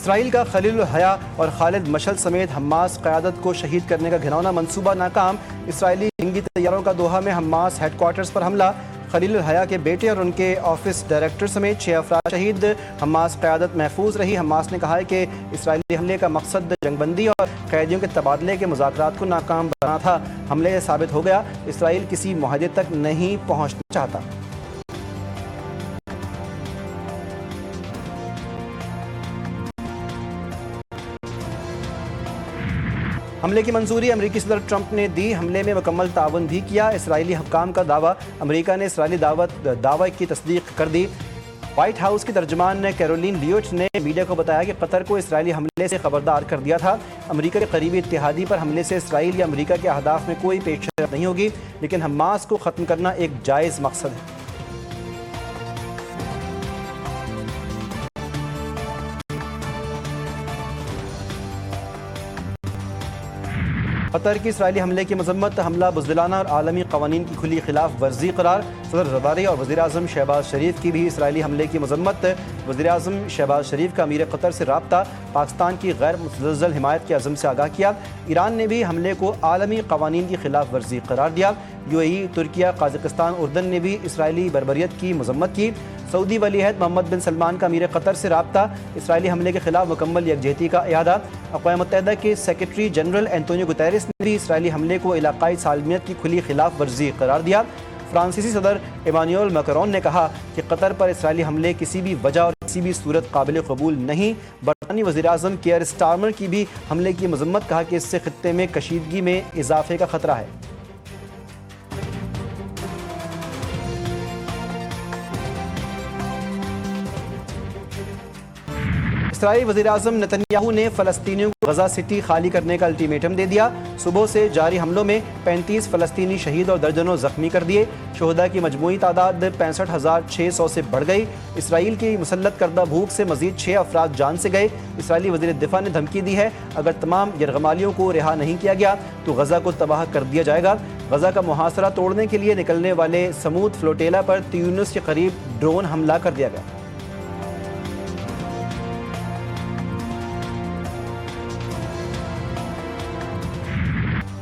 اسرائیل کا خلیل الحیا اور خالد مشعل سمیت حماس قیادت کو شہید کرنے کا گھناؤنا منصوبہ ناکام۔ اسرائیلی جنگی طیاروں کا دوحہ میں حماس ہیڈ کوارٹرز پر حملہ، خلیل الحیا کے بیٹے اور ان کے آفس ڈائریکٹر سمیت 6 افراد شہید۔ حماس قیادت محفوظ رہی۔ حماس نے کہا ہے کہ اسرائیلی حملے کا مقصد جنگ بندی اور قیدیوں کے تبادلے کے مذاکرات کو ناکام بنانا تھا۔ حملے سے ثابت ہو گیا اسرائیل کسی معاہدے تک نہیں پہنچنا چاہتا۔ حملے کی منظوری امریکی صدر ٹرمپ نے دی، حملے میں مکمل تعاون بھی کیا۔ اسرائیلی حکام کا دعویٰ، امریکہ نے اسرائیلی دعوے کی تصدیق کر دی۔ وائٹ ہاؤس کی ترجمان کیرولین لیوٹ نے میڈیا کو بتایا کہ قطر کو اسرائیلی حملے سے خبردار کر دیا تھا۔ امریکہ کے قریبی اتحادی پر حملے سے اسرائیل یا امریکہ کے اہداف میں کوئی پیش رفت نہیں ہوگی، لیکن حماس کو ختم کرنا ایک جائز مقصد ہے۔ قطر کی اسرائیلی حملے کی مذمت، حملہ بزدلانہ اور عالمی قوانین کی کھلی خلاف ورزی قرار۔ صدر زرداری اور وزیراعظم شہباز شریف کی بھی اسرائیلی حملے کی مذمت۔ وزیراعظم شہباز شریف کا امیر قطر سے رابطہ، پاکستان کی غیر متزلزل حمایت کے عزم سے آگاہ کیا۔ ایران نے بھی حملے کو عالمی قوانین کی خلاف ورزی قرار دیا۔ UAE، ترکیہ، قازقستان، اردن نے بھی اسرائیلی بربریت کی مذمت کی۔ سعودی ولی عہد محمد بن سلمان کا امیر قطر سے رابطہ، اسرائیلی حملے کے خلاف مکمل یکجہتی کا اعادہ۔ اقوام متحدہ کے سیکریٹری جنرل اینٹونیو گوتیرس نے بھی اسرائیلی حملے کو علاقائی سالمیت کی کھلی خلاف ورزی قرار دیا۔ فرانسیسی صدر ایمانوئل میکرون نے کہا کہ قطر پر اسرائیلی حملے کسی بھی وجہ اور کسی بھی صورت قابل قبول نہیں۔ برطانوی وزیراعظم کیئر سٹارمر کی بھی حملے کی مذمت، کہا کہ اس سے خطے میں کشیدگی میں اضافے کا خطرہ ہے۔ اسرائیلی وزیراعظم نتنیاہو نے فلسطینیوں کو غزہ سٹی خالی کرنے کا الٹیمیٹم دے دیا۔ صبح سے جاری حملوں میں 35 فلسطینی شہید اور درجنوں زخمی کر دیے۔ شہداء کی مجموعی تعداد 65,600 سے بڑھ گئی۔ اسرائیل کی مسلط کردہ بھوک سے مزید 6 افراد جان سے گئے۔ اسرائیلی وزیر دفاع نے دھمکی دی ہے اگر تمام یرغمالیوں کو رہا نہیں کیا گیا تو غزہ کو تباہ کر دیا جائے گا۔ غزہ کا محاصرہ توڑنے کے لیے نکلنے والے سمود فلوٹیلا پر تیونس کے قریب ڈرون حملہ کر دیا گیا۔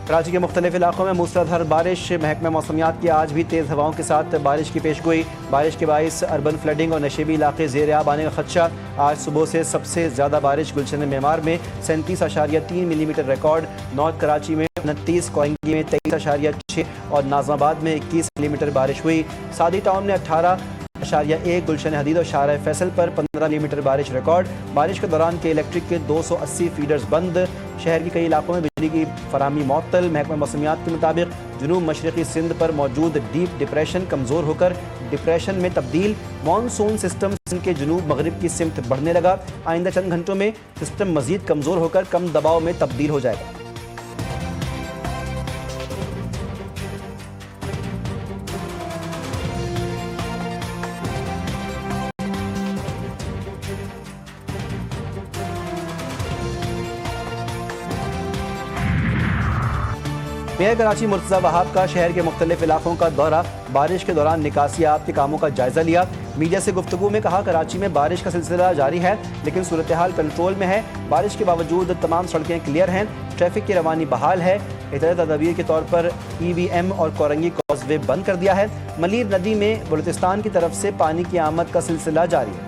کراچی کے مختلف علاقوں میں موسلادھار بارش، محکمہ موسمیات کی آج بھی تیز ہواؤں کے ساتھ بارش کی پیشگوئی۔ بارش کے باعث اربن فلڈنگ اور نشیبی علاقے زیر آب آنے کا خدشہ۔ آج صبح سے سب سے زیادہ بارش گلشن معمار میں 37.3 ملی میٹر ریکارڈ، نارتھ کراچی میں 29، کوئنگی میں 23.6 اور ناظم آباد میں 21 ملی میٹر بارش ہوئی۔ سعدی ٹاؤن میں 18.1، گلشن حدید اور شارع فیصل پر 15 ملی میٹر بارش ریکارڈ۔ بارش کے دوران کے الیکٹرک کے 280 فیڈرز بند۔ شہر کی کئی علاقوں میں بجلی کی فراہمی معطل۔ محکمہ موسمیات کے مطابق جنوب مشرقی سندھ پر موجود ڈیپ ڈپریشن کمزور ہو کر ڈپریشن میں تبدیل۔ مانسون سسٹم سندھ کے جنوب مغرب کی سمت بڑھنے لگا۔ آئندہ چند گھنٹوں میں سسٹم مزید کمزور ہو کر کم دباؤ میں تبدیل ہو جائے گا۔ میئر کراچی مرتضی وہاب کا شہر کے مختلف علاقوں کا دورہ، بارش کے دوران نکاسی آب کے کاموں کا جائزہ لیا۔ میڈیا سے گفتگو میں کہا کراچی میں بارش کا سلسلہ جاری ہے لیکن صورتحال کنٹرول میں ہے۔ بارش کے باوجود تمام سڑکیں کلیئر ہیں، ٹریفک کی روانی بحال ہے۔ احتیاطی تدابیر کے طور پر EVM اور کورنگی کاز وے بند کر دیا ہے۔ ملیر ندی میں بلوچستان کی طرف سے پانی کی آمد کا سلسلہ جاری ہے۔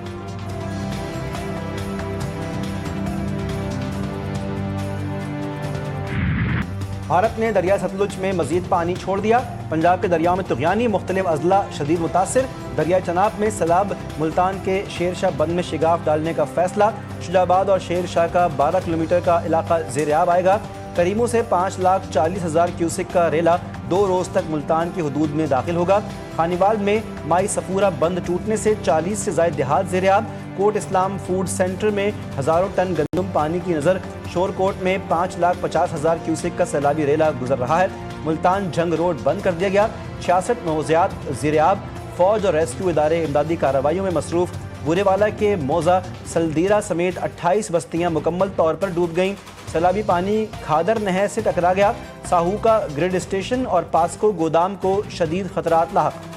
بھارت نے دریائے ستلج میں مزید پانی چھوڑ دیا۔ پنجاب کے دریاؤں میں طغیانی، مختلف اضلاع شدید متاثر۔ دریائے چناب میں سیلاب، ملتان کے شیر شاہ بند میں شگاف ڈالنے کا فیصلہ۔ شجاع آباد اور شیر شاہ کا 12 کلومیٹر کا علاقہ زیر آب آئے گا۔ کریموں سے 5,40,000 کیوسک کا ریلا 2 روز تک ملتان کی حدود میں داخل ہوگا۔ خانیوال میں مائی سفورہ بند ٹوٹنے سے 40 سے زائد دیہات زیر آب۔ کوٹ اسلام فوڈ سینٹر میں ہزاروں ٹن گندم پانی کی نظر۔ شور کوٹ میں 5,50,000 کیوسک کا سیلابی ریلا گزر رہا ہے۔ ملتان جنگ روڈ بند کر دیا گیا۔ 66 موضوعات زیر آب۔ فوج اور ریسکیو ادارے امدادی کارروائیوں میں مصروف۔ بورے والا کے موزہ، سلدیرہ سمیت 28 بستیاں مکمل طور پر ڈوب گئیں۔ سیلابی پانی کھادر نہر سے ٹکرا گیا۔ ساہو کا گریڈ اسٹیشن اور پاسکو گودام کو شدید خطرات لاحق۔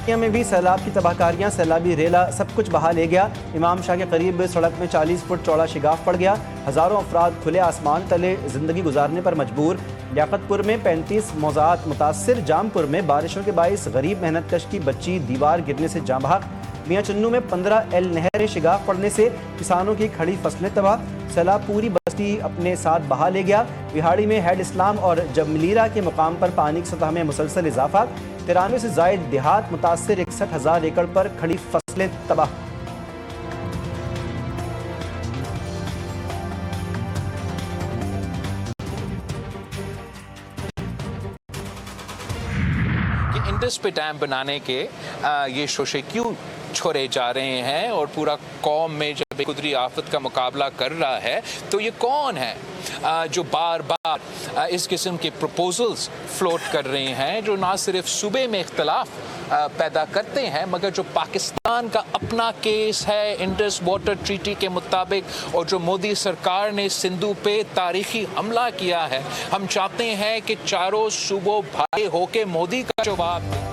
میں بھی سیلاب کی تباہکاریاں، سیلابی ریلا سب کچھ بہا لے گیا۔ امام شاہ کے قریب سڑک میں 40 فٹ چوڑا شگاف پڑ گیا، ہزاروں افراد کھلے آسمان تلے زندگی گزارنے پر مجبور۔ لیاقت پور میں 35 موضوعات متاثر، جام پور میں بارشوں کے باعث غریب محنت کش کی بچی دیوار گرنے سے جاں بحق، میاں چنو میں 15 ایل نہر شگاف پڑنے سے کسانوں کی کھڑی فصلیں تباہ، سیلاب پوری بستی اپنے ساتھ بہا لے گیا۔ وہاڑی میں ہیڈ اسلام اور جملیرہ کے مقام پر پانی کی سطح میں مسلسل اضافہ، 93 سے زائد دیہات متاثر، 61,000 ایکڑ پر کھڑی فصلیں تباہ۔ انڈس پہ ڈیم بنانے کے یہ شوشے کیوں چھوڑے جا رہے ہیں اور پورا قوم میں جب قدرتی آفت کا مقابلہ کر رہا ہے تو یہ کون ہے جو بار بار اس قسم کے پروپوزلز فلوٹ کر رہے ہیں، جو نہ صرف صوبے میں اختلاف پیدا کرتے ہیں مگر جو پاکستان کا اپنا کیس ہے انڈس واٹر ٹریٹی کے مطابق، اور جو مودی سرکار نے سندھو پہ تاریخی حملہ کیا ہے۔ ہم چاہتے ہیں کہ چاروں صوبوں بھائی ہو کے مودی کا جواب دیں۔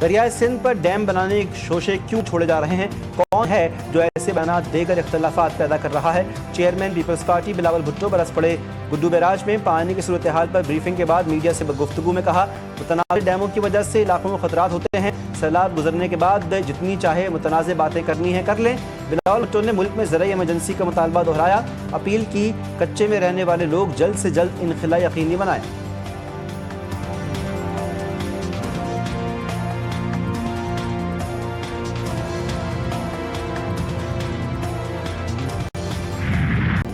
دریائے سندھ پر ڈیم بنانے کے شوشے کیوں چھوڑے جا رہے ہیں؟ کون ہے جو ایسے بیانات دے کر اختلافات پیدا کر رہا ہے؟ چیئرمین پیپلز پارٹی بلاول بھٹو برس پڑے۔ گڈو بیراج میں پانی کی صورتحال پر بریفنگ کے بعد میڈیا سے گفتگو میں کہا، متنازع ڈیموں کی وجہ سے علاقوں میں خطرات ہوتے ہیں، سیلاب گزرنے کے بعد جتنی چاہے متنازع باتیں کرنی ہیں کر لیں۔ بلاول بھٹو نے ملک میں زرعی ایمرجنسی کا مطالبہ دہرایا، اپیل کی کچے میں رہنے والے لوگ جلد سے جلد انخلا یقینی بنائیں۔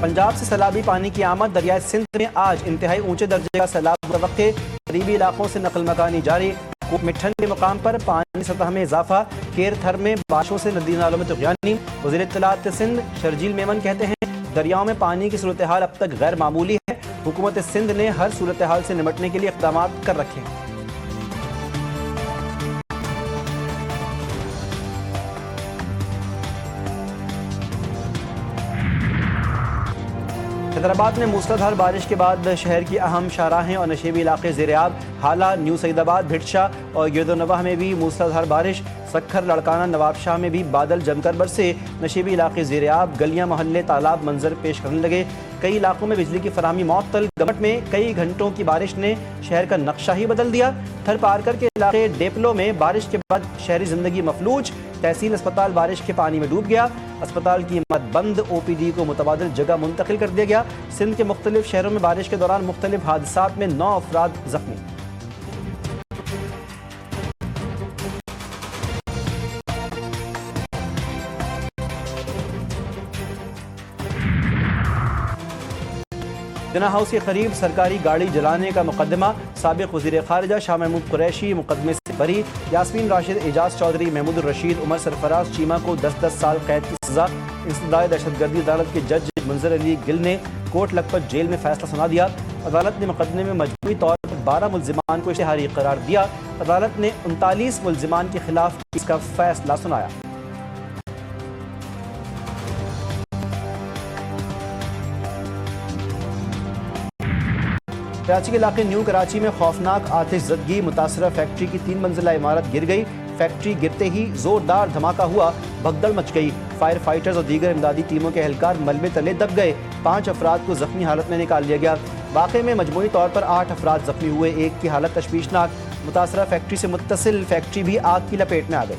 پنجاب سے سیلابی پانی کی آمد، دریائے سندھ میں آج انتہائی اونچے درجے کا سیلاب متوقع، قریبی علاقوں سے نقل مکانی جاری۔ کوٹ مٹھن کے مقام پر پانی سطح میں اضافہ، کیر تھر میں بارشوں سے ندی نالوں میں طغیانی۔ وزیر اطلاعات سندھ شرجیل میمن کہتے ہیں، دریاؤں میں پانی کی صورتحال اب تک غیر معمولی ہے، حکومت سندھ نے ہر صورتحال سے نمٹنے کے لیے اقدامات کر رکھے ہیں۔ حیدرآباد میں موسلادھار بارش کے بعد شہر کی اہم شاہراہیں اور نشیبی علاقے زیر آب، حالہ، نیو سعید آباد، بھٹشا اور گرد و نواح میں بھی موسلادھار بارش، سکھر، لڑکانہ، نواب شاہ میں بھی بادل جم کر برسے، نشیبی علاقے زیر آب، گلیاں، محلے، تالاب منظر پیش کرنے لگے، کئی علاقوں میں بجلی کی فراہمی معطل، گمٹ میں کئی گھنٹوں کی بارش نے شہر کا نقشہ ہی بدل دیا، تھر پارکر کے علاقے ڈیپلو میں بارش کے بعد شہری زندگی مفلوج، تحصیل اسپتال بارش کے پانی میں ڈوب گیا، اسپتال کی عمارت بند، او پی ڈی کو متبادل جگہ منتقل کر دیا گیا۔ سندھ کے مختلف شہروں میں بارش کے دوران مختلف حادثات میں 9 افراد زخمی۔ جناح ہاؤس کے قریب سرکاری گاڑی جلانے کا مقدمہ، سابق وزیر خارجہ شاہ محمود قریشی مقدمے سے بری، یاسمین راشد، اعجاز چودھری، محمود الرشید، عمر سرفراز چیمہ کو 10 سال قید کی سزا۔ انسداد دہشت گردی عدالت کے جج منظر علی گل نے کوٹ لکھپت جیل میں فیصلہ سنا دیا۔ عدالت نے مقدمے میں مجموعی طور پر 12 ملزمان کو اشتہاری قرار دیا۔ عدالت نے 39 ملزمان کے خلاف اس کا فیصلہ سنایا۔ کراچی کے علاقے نیو کراچی میں خوفناک آتش زدگی، متاثرہ فیکٹری کی 3 منزلہ عمارت گر گئی، فیکٹری گرتے ہی زوردار دھماکہ ہوا، بھگدڑ مچ گئی، فائر فائٹرز اور دیگر امدادی ٹیموں کے اہلکار ملبے تلے دب گئے، 5 افراد کو زخمی حالت میں نکال لیا گیا۔ واقعے میں مجموعی طور پر 8 افراد زخمی ہوئے، ایک کی حالت تشویشناک، متاثرہ فیکٹری سے متصل فیکٹری بھی آگ کی لپیٹ میں آ گئی۔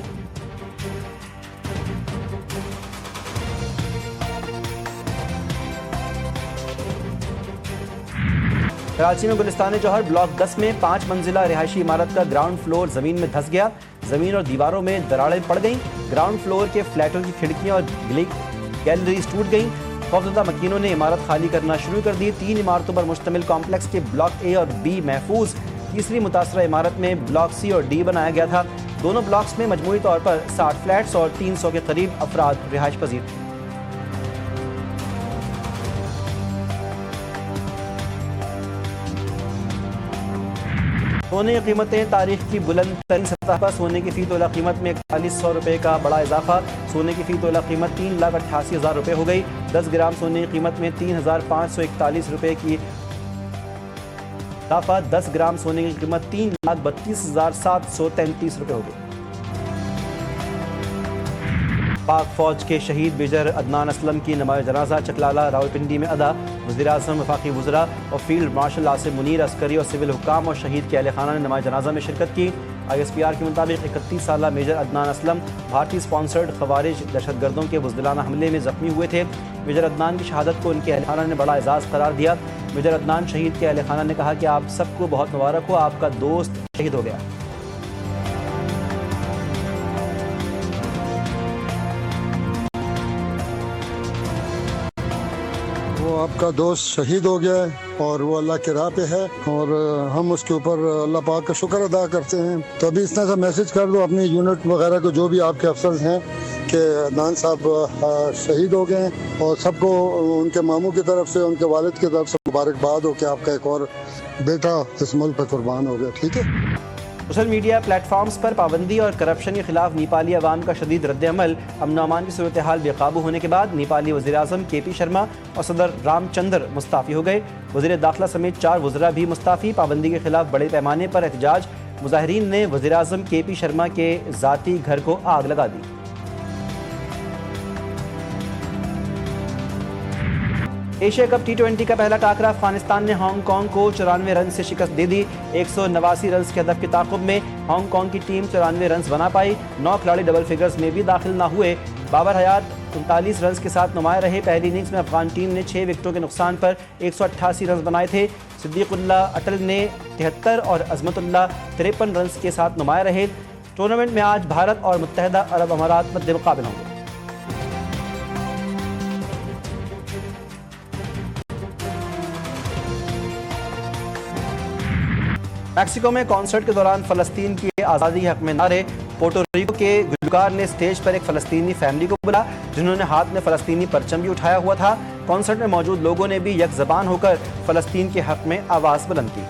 کراچی میں گلستان جوہر بلاک 10 میں 5 منزلہ رہائشی عمارت کا گراؤنڈ فلور زمین میں دھس گیا، زمین اور دیواروں میں دراڑیں پڑ گئیں، گراؤنڈ فلور کے فلیٹوں کی کھڑکیاں اور گیلریز ٹوٹ گئیں، خوفزدہ مکینوں نے عمارت خالی کرنا شروع کر دی۔ 3 عمارتوں پر مشتمل کمپلیکس کے بلاک اے اور بی محفوظ، تیسری متاثرہ عمارت میں بلاک سی اور ڈی بنایا گیا تھا۔ دونوں بلاکس میں مجموعی طور پر 60 فلیٹس اور 300 کے قریب افراد رہائش پذیر تھے۔ سونے کی قیمتیں تاریخ کی بلند ترین سطح پر، سونے کی فی تولہ قیمت میں 4100 روپے کا بڑا اضافہ، سونے کی فی تولہ قیمت 3,88,000 روپے ہو گئی، 10 گرام سونے کی قیمت میں 3,541 روپے کی اضافہ، 10 گرام سونے کی قیمت 3,32,733 روپے ہو گئی۔ پاک فوج کے شہید میجر عدنان اسلم کی نماز جنازہ چکلالہ راولپنڈی میں ادا. وزیر اعظم، وفاقی وزراء اور فیلڈ مارشل عاصم منیر، عسکری اور سول حکام اور شہید کے اہل خانہ نے نماز جنازہ میں شرکت کی. ISPR کے مطابق 31 سالہ میجر عدنان اسلم بھارتی سپانسرڈ خوارج دہشت گردوں کے بزدلانہ حملے میں زخمی ہوئے تھے. میجر عدنان کی شہادت کو ان کے اہل خانہ نے بڑا اعزاز قرار دیا. میجر عدنان شہید کے اہل خانہ نے کہا کہ آپ سب کو بہت مبارک ہو، آپ کا دوست شہید ہو گیا. وہ آپ کا دوست شہید ہو گیا ہے اور وہ اللہ کے راہ پہ ہے، اور ہم اس کے اوپر اللہ پاک کا شکر ادا کرتے ہیں. تو ابھی اس طرح سے میسج کر دو اپنی یونٹ وغیرہ کو، جو بھی آپ کے افسرز ہیں، کہ عدنان صاحب شہید ہو گئے ہیں، اور سب کو ان کے ماموں کی طرف سے، ان کے والد کی طرف سے مبارکباد ہو کہ آپ کا ایک اور بیٹا اس ملک پہ قربان ہو گیا. ٹھیک ہے. سوشل میڈیا پلیٹ فارمز پر پابندی اور کرپشن کے خلاف نیپالی عوام کا شدید رد عمل. امن و امان کی صورتحال بے قابو ہونے کے بعد نیپالی وزیر اعظم KP شرما اور صدر رام چندر مستعفی ہو گئے. وزیر داخلہ سمیت 4 وزراء بھی مستعفی. پابندی کے خلاف بڑے پیمانے پر احتجاج. مظاہرین نے وزیر اعظم KP شرما کے ذاتی گھر کو آگ لگا دی. ایشیا کپ T20 کا پہلا ٹاکرا. افغانستان نے ہانگ کانگ کو 94 رن سے شکست دے دی. 189 رنز کے ہدف کے تعاقب میں ہانگ کانگ کی ٹیم 94 رنز بنا پائی. 9 کھلاڑی ڈبل فگرز میں بھی داخل نہ ہوئے. بابر حیات 39 رنز کے ساتھ نمایاں رہے. پہلی اننگز میں افغان ٹیم نے 6 وکٹوں کے نقصان پر 188 رنز بنائے تھے. صدیق اللہ اٹل نے 73 اور عظمت اللہ 53 رنز کے ساتھ نمایاں رہے. ٹورنامنٹ میں آج بھارت اور متحدہ عرب امارات مد مقابل ہوں گے. میکسیکو میں کانسرٹ کے دوران فلسطین کی آزادی حق میں نعرے. پورٹو ریکو کے گلوکار نے سٹیج پر ایک فلسطینی فیملی کو بلا جنہوں نے ہاتھ میں فلسطینی پرچم بھی اٹھایا ہوا تھا. کانسرٹ میں موجود لوگوں نے بھی یک زبان ہو کر فلسطین کے حق میں آواز بلند کی.